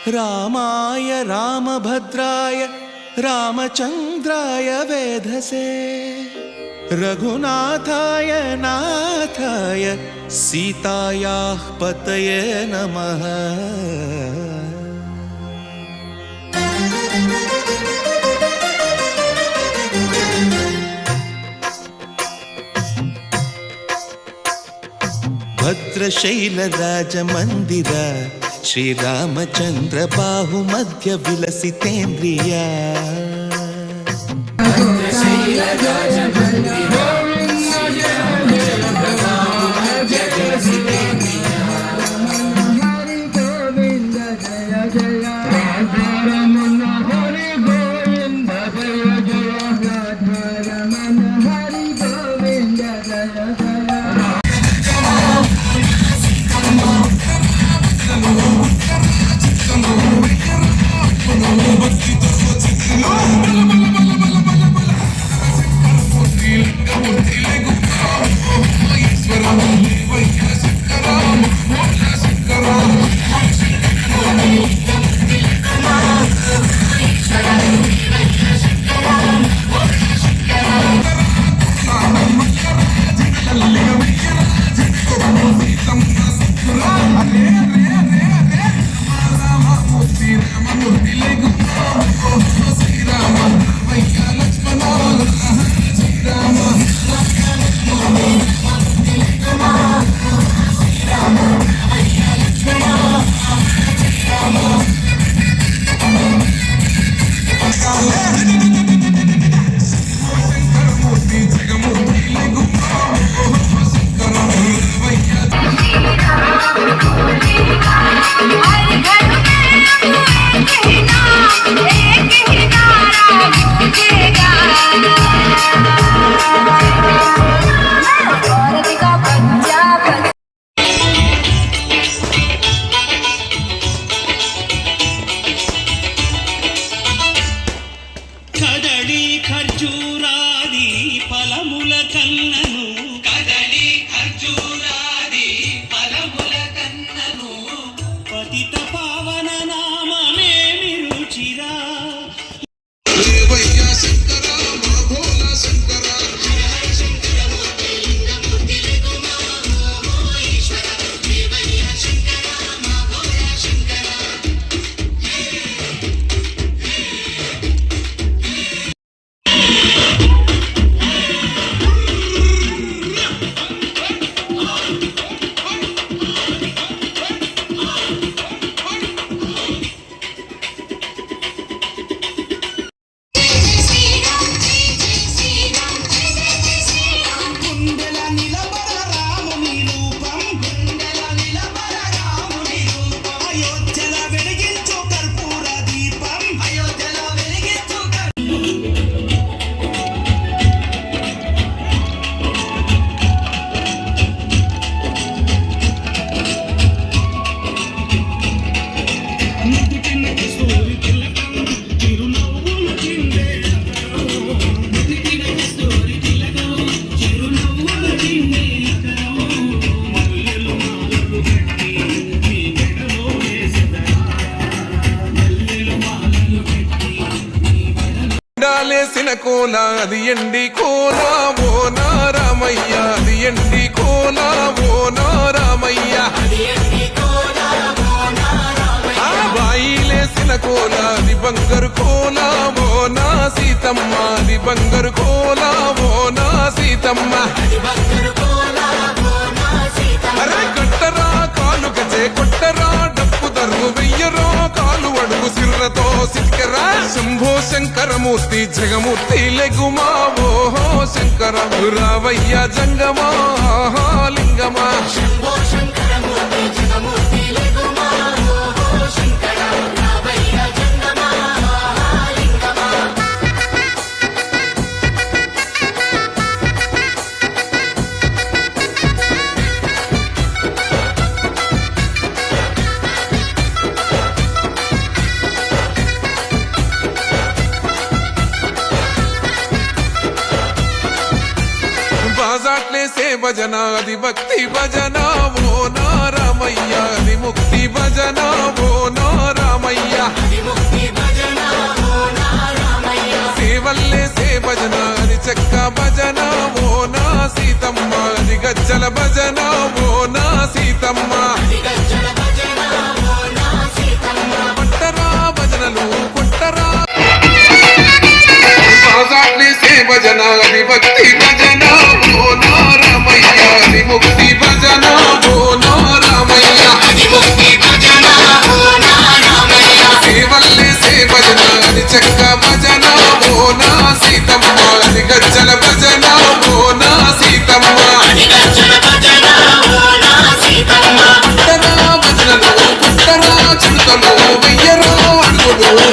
रामाय रामभद्राय रामचन्द्राय वेधसे रघुनाथाय नाथाय सीतायाः पतये नमः। भद्रशैलराजमन्दिर श्रीरामचन्द्र बाहुमध्य विलसितेन्द्रिया। కోల అది ఎండి కోల ఓ నారామయ్య అది ఎండి కోల ఓ నారామయ్య బాయిలేసిన కోల అది బంగారు కోల ఓ నా సీతమ్మ అది బంగారు కోల ఓ నా సీతమ్మ అరే కట్టరా కాలు గజే కొట్టరా డప్పు దర్రు వెయ్యరో కాలు అడుగు సిర్రతో సిక్కరా శంభో శంకరమూర్తి జగమూర్తి లెగుమా ఓహో శంకర రావయ్య జంగమా లింగమా శంభో శంకరమూర్తి జగమూర్తి లెగుమా ఓహో శంకర రావయ్య జంగమా లింగమా से भजना आदि भक्ति भजना वो नारामయ్య आदि मुक्ति भजना वो नारामయ్య భజన అది చెక్క భజన ఓ నా సీతమ్మ అది గజ్జల భజన ఓ నా సీతమ్మ కొట్టరా భజనలు కొట్టరా భజన అది భక్తి భజన ఓ నా రామయ్య అది ముక్తి భజన ఓ నా రామయ్య సేవల్లే సే భజన అది చెక్క భజన ఓ నా సీతమ్మ అది గజ్జల భజన ఓ నా సీతమ్మ కుట్టరా భజనలు కుట్టరా చింతలు వెయ్యరా అడుగులు